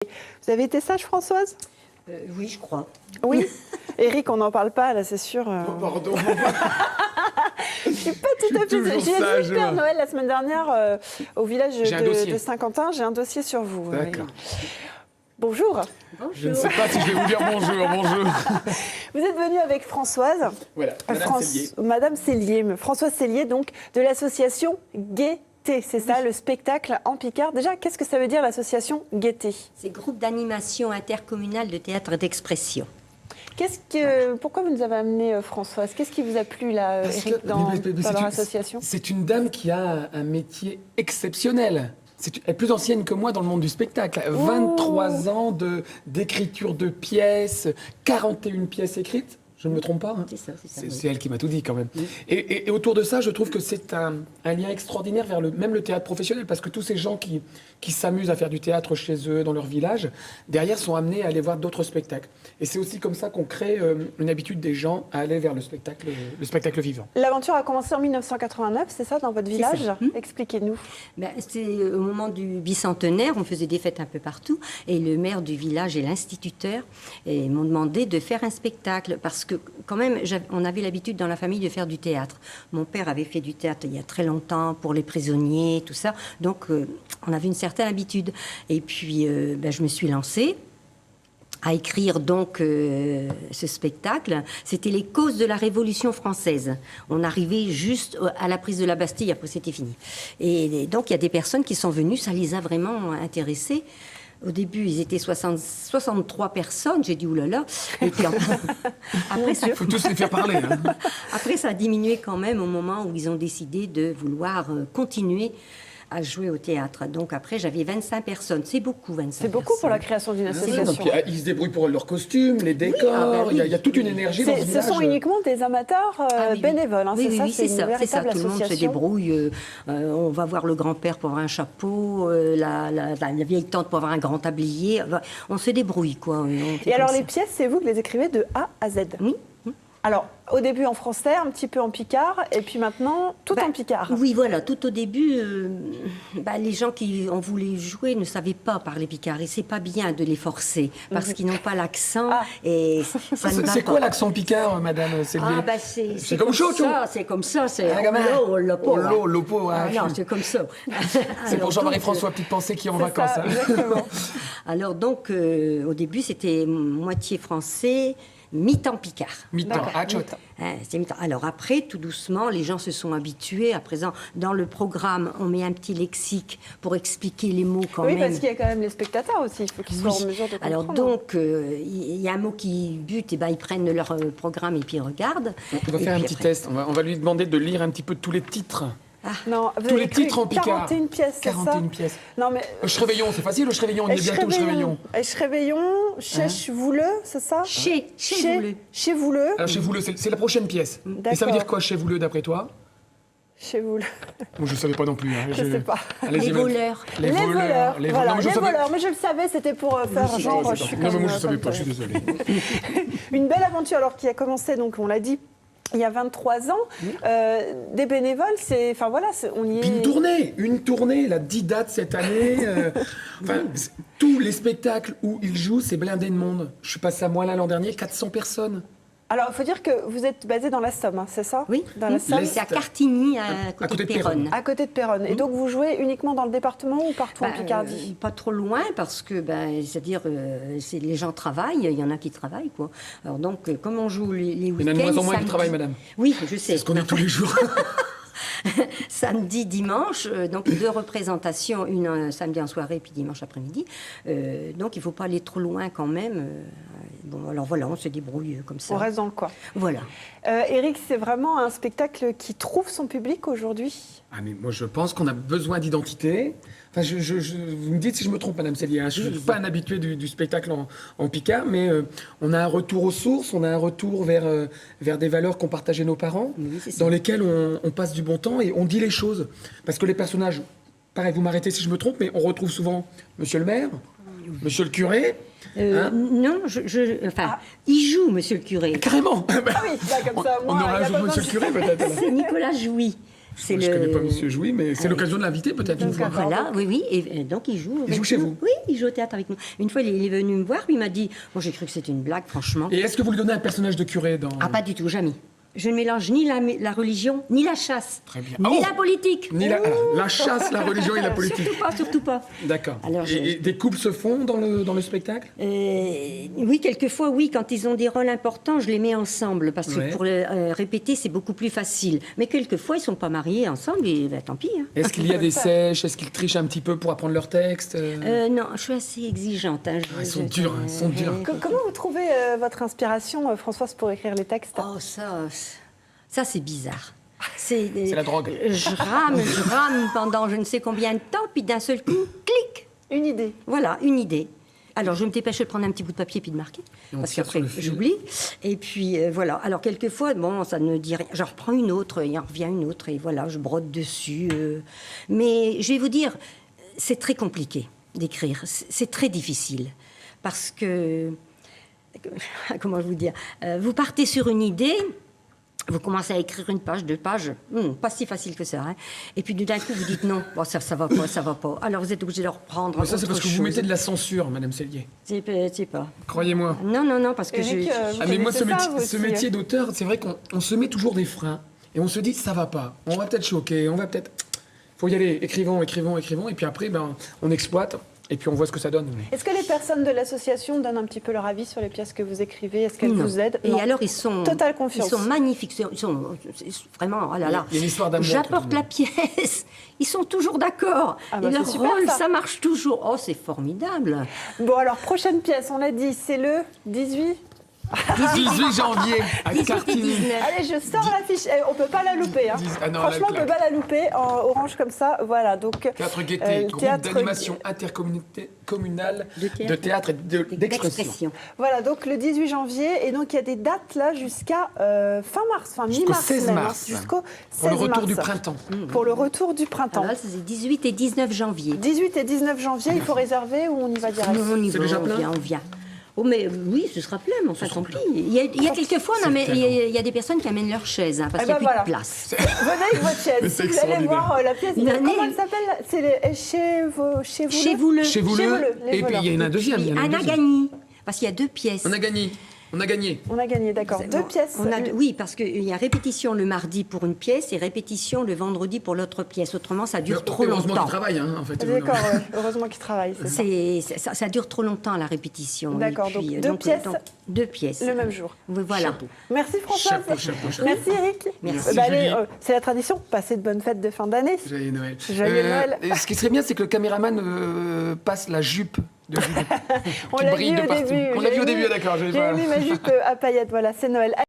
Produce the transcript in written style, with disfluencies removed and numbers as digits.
Vous avez été sage, Françoise? Oui, je crois. Oui. Éric, on n'en parle pas, là, c'est sûr. Pardon. Je suis pas tout à fait... toujours J'ai sage, vu le Père moi. Noël la semaine dernière au village dossier. de Saint-Quentin. J'ai un dossier sur vous. D'accord. Oui. Bonjour. Je ne sais pas si je vais vous dire bonjour. Bonjour. Vous êtes venue avec Françoise. Voilà, Madame Cellier. Madame Cellier, Françoise Cellier, donc, de l'association Gaieté. C'est ça, le spectacle en Picard. Déjà, qu'est-ce que ça veut dire, l'association Gaieté? C'est groupe d'animation intercommunal de théâtre d'expression. Pourquoi vous nous avez amené Françoise? Qu'est-ce qui vous a plu, là, Éric, dans leur association? C'est une dame qui a un métier exceptionnel. Elle est plus ancienne que moi dans le monde du spectacle. 23 ans d'écriture de pièces, 41 pièces écrites. Je ne me trompe pas. Hein. C'est ça, c'est ça. C'est elle qui m'a tout dit quand même. Et autour de ça, je trouve que c'est un lien extraordinaire vers même le théâtre professionnel, parce que tous ces gens qui s'amusent à faire du théâtre chez eux, dans leur village, derrière sont amenés à aller voir d'autres spectacles. Et c'est aussi comme ça qu'on crée une habitude des gens à aller vers le spectacle vivant. L'aventure a commencé en 1989, c'est ça, dans votre village? Expliquez-nous. Ben, c'est au moment du bicentenaire, on faisait des fêtes un peu partout, et le maire du village et l'instituteur m'ont demandé de faire un spectacle, parce que quand même, on avait l'habitude dans la famille de faire du théâtre. Mon père avait fait du théâtre il y a très longtemps pour les prisonniers, tout ça, donc on avait une certaine habitude. Et puis, je me suis lancée à écrire donc ce spectacle. C'était les causes de la Révolution française. On arrivait juste à la prise de la Bastille, après c'était fini. Et donc il y a des personnes qui sont venues, ça les a vraiment intéressés. Au début, ils étaient 63 personnes. J'ai dit oulala. Et puis après, Il faut tous les faire parler. Hein. Après, ça a diminué quand même au moment où ils ont décidé de vouloir continuer à jouer au théâtre. Donc après, j'avais 25 personnes. C'est beaucoup, 25 C'est beaucoup pour la création d'une association. Puis, ils se débrouillent pour leurs costumes, les décors. Oui, il y a toute une énergie dans ce Ce village. sont uniquement des amateurs bénévoles. Hein, Oui, c'est ça. une véritable Tout le monde se association. débrouille. On va voir le grand-père pour avoir un chapeau, la vieille tante pour avoir un grand tablier. On se débrouille, quoi. Et alors, les pièces, c'est vous qui les écrivez de A à Z? Oui. Alors, au début en français, un petit peu en picard, et puis maintenant, tout en picard. Oui, voilà. Tout au début, les gens qui ont voulu jouer ne savaient pas parler picard. Et c'est pas bien de les forcer, parce qu'ils n'ont pas l'accent. Et ça ne va C'est pas. quoi l'accent picard, Madame Cellier? C'est comme chaud, c'est comme ça. C'est Lopo. non, c'est comme ça. C'est pour Jean-Marie-François, petite pensée qui est en C'est vacances. ça, Hein. exactement. Alors donc, au début, c'était moitié français, mi-temps picard. Mi-temps, achot. C'est mi-temps. Alors après, tout doucement, les gens se sont habitués. À présent, dans le programme, on met un petit lexique pour expliquer les mots quand Oui, même. parce qu'il y a quand même les spectateurs aussi. Il faut qu'ils soient en mesure de comprendre. Alors donc, il y a un mot qui bute, et ils prennent leur programme et puis ils regardent. On va Et faire un puis petit après- test. On va lui demander de lire un petit peu tous les titres. Non, vous Tous avez les écrit titres en picard. 41 pièces, c'est ça? 41 pièces. Non, mais... Schréveillon, c'est facile, le Schréveillon, on y est bientôt au Schréveillon. Schréveillon, Chèche Vouleux, c'est ça? Chez Vouleux. Chez Vouleux. Alors chez vous, c'est la prochaine pièce. Et ça veut dire quoi chez vous, d'après toi? Chez Vouleux. Moi, je ne savais pas non plus. Hein. Je sais pas. Allez-y, Les madame. voleurs. Les voleurs. Voilà, Non, mais je les savais- voleurs. Mais je le savais, c'était pour faire Oui, genre, c'est je suis Non, mais comme, moi, je ne savais comme pas, je toi. suis désolé. Une belle aventure alors qui a commencé, donc on l'a dit, il y a 23 ans. Des bénévoles, on y Puis est... une tournée, la 10 dates cette année. Tous les spectacles où ils jouent, c'est blindé de monde. Je suis passé à Moulins l'an dernier, 400 personnes. Alors, il faut dire que vous êtes basé dans la Somme, hein, c'est ça? Oui. Dans la Somme, C'est à Cartigny, à côté de Péronne. à côté de Péronne. Et donc, vous jouez uniquement dans le département ou partout en Picardie? Pas trop loin, parce que, c'est-à-dire, les gens travaillent, il y en a qui travaillent, quoi. Alors donc, comme on joue les week-ends... Il y en a de moins en moins qui samedi- travaillent, madame. Oui, je sais. C'est ce qu'on est tous les jours. Samedi, dimanche, donc 2 représentations, une samedi en soirée puis dimanche après-midi. Donc il ne faut pas aller trop loin quand même. Bon, alors voilà, on se débrouille comme ça. On reste dans le coin. Voilà. Éric, c'est vraiment un spectacle qui trouve son public aujourd'hui? Ah, mais moi, je pense qu'on a besoin d'identité. Enfin, vous me dites si je me trompe, Madame Cellier. Hein. Je ne suis pas un habitué du spectacle en picard, mais on a un retour aux sources, on a un retour vers des valeurs qu'ont partagées nos parents, Oui, c'est ça. dans lesquelles on passe du bon temps et on dit les choses. Parce que les personnages, pareil, vous m'arrêtez si je me trompe, mais on retrouve souvent Monsieur le maire, Monsieur le curé. Hein? Non, il joue, monsieur le curé. Carrément. Ah oui, là, comme ça, On moi, aura il y a un jour pas Monsieur le curé, peut-être. alors. C'est Nicolas Jouy. C'est Je ne connais pas Monsieur Jouy, mais c'est l'occasion de l'inviter peut-être une fois. Voilà, oui, et donc il joue. Il joue chez vous? Oui, il joue au théâtre avec nous. Une fois, il est venu me voir, puis il m'a dit, bon, j'ai cru que c'était une blague, franchement. Et est-ce que vous lui donnez un personnage de curé dans... Ah, pas du tout, jamais. Je ne mélange ni la religion, ni la chasse, Très bien. ni Oh la politique. Ni la chasse, la religion et la politique. Surtout pas. D'accord. Alors, Et des couples se font dans le spectacle? Oui, quelquefois, oui, quand ils ont des rôles importants, je les mets ensemble, parce que Ouais. pour répéter, c'est beaucoup plus facile. Mais quelquefois, ils ne sont pas mariés ensemble, et ben, tant pis. Hein. Est-ce qu'il y a des sèches? Est-ce qu'ils trichent un petit peu pour apprendre leur texte? Non, je suis assez exigeante. Hein. Ils sont durs, ils sont durs. Comment vous trouvez votre inspiration, Françoise, pour écrire les textes? Oh, ça c'est bizarre. C'est la drogue. Je rame pendant je ne sais combien de temps, puis d'un seul coup, clic. Une idée. Voilà, une idée. Alors, je me dépêche de prendre un petit bout de papier puis de marquer, on parce tire qu'après, sur le fil. j'oublie. Et puis, voilà. Alors, quelquefois, bon, ça ne dit rien. J'en reprends une autre, il en revient une autre, et voilà, je brode dessus. Mais je vais vous dire, c'est très compliqué d'écrire. C'est très difficile. Parce que, comment vous dire, vous partez sur une idée... Vous commencez à écrire une page, 2 pages, pas si facile que ça. Hein. Et puis d'un coup, vous dites non, bon, ça va pas, ça va pas. Alors vous êtes obligé de reprendre. Mais ça, c'est parce que vous autre mettez chose. de la censure, Madame Sellier. C'est pas. Croyez-moi. Non, parce que Eric, Ah, mais moi, ce connaissez ça, métier, vous ce aussi, métier d'auteur, c'est vrai qu'on se met toujours des freins. Et on se dit, ça va pas. On va peut-être choquer, on va peut-être... Faut y aller, écrivons. Et puis après, on exploite. Et puis on voit ce que ça donne. Est-ce que les personnes de l'association donnent un petit peu leur avis sur les pièces que vous écrivez? Est-ce qu'elles Non. vous aident? Et Non. alors, ils sont... Totale confiance. Ils sont magnifiques. C'est vraiment... Oh là là. Il y a une histoire d'amour. J'apporte entre la pièce. Ils sont toujours d'accord. Ah bah, et leur c'est super, rôle, ça. ça marche toujours. Oh, c'est formidable. Bon, alors, prochaine pièce, on l'a dit, c'est le 18. 18 janvier à 18 et Cartigny. 19. Allez, je sors l'affiche. On peut pas la louper. Hein. Ah non, Franchement, on la peut pas la louper en orange comme ça. Voilà, donc... Théâtre Gaîté, le groupe théâtre- d'animation intercommunale De de théâtre et d'expression. Voilà, donc le 18 janvier. Et donc, il y a des dates là jusqu'à fin mars, fin Jusqu'au mi-mars 16 même, hein, mars. jusqu'au 16 Pour le retour mars. du printemps. Pour le retour du printemps. Alors là, c'est 18 et 19 janvier. 18 et 19 janvier, il faut réserver ou on y va direct? Non, on y C'est va, déjà plein on vient. Oh, mais oui, ce sera plein, mais enfin, tant pis. Il y a quelques fois, C'est il y a des personnes qui amènent leur chaise, hein, parce Eh qu'il n'y a ben plus voilà. de place. Venez avec votre Mais chaise. c'est Vous allez extraordinaire. voir la pièce. Une année- Comment elle s'appelle? C'est chez vous. Chez vous le. Chez vous Chez le. vous-le, les Et puis il y en a un deuxième. il y en a un Anna deuxième. Gagny, parce qu'il y a 2 pièces. On a gagné. On a gagné. On a gagné, d'accord. Deux Bon, pièces. oui, parce qu'il y a répétition le mardi pour une pièce et répétition le vendredi pour l'autre pièce. Autrement, ça dure trop Heureusement longtemps. qu'il travaille, hein, en fait. D'accord, ouais. Heureusement qu'il travaille, c'est ça. Ça dure trop longtemps la répétition. D'accord, Et puis, donc deux pièces. 2 pièces. Le même jour. Oui, voilà. Chapeau. Merci Françoise. Chapeau. Merci Eric. Merci, allez, Julie. c'est la tradition. Passez de bonnes fêtes de fin d'année. Joyeux Noël. Joyeux Noël. Et ce qui serait bien, c'est que le caméraman passe la jupe de Julie. On Qui l'a brille vu de au partout. début. On l'a vu au début, d'accord. J'ai mis ma jupe à paillettes. Voilà, c'est Noël.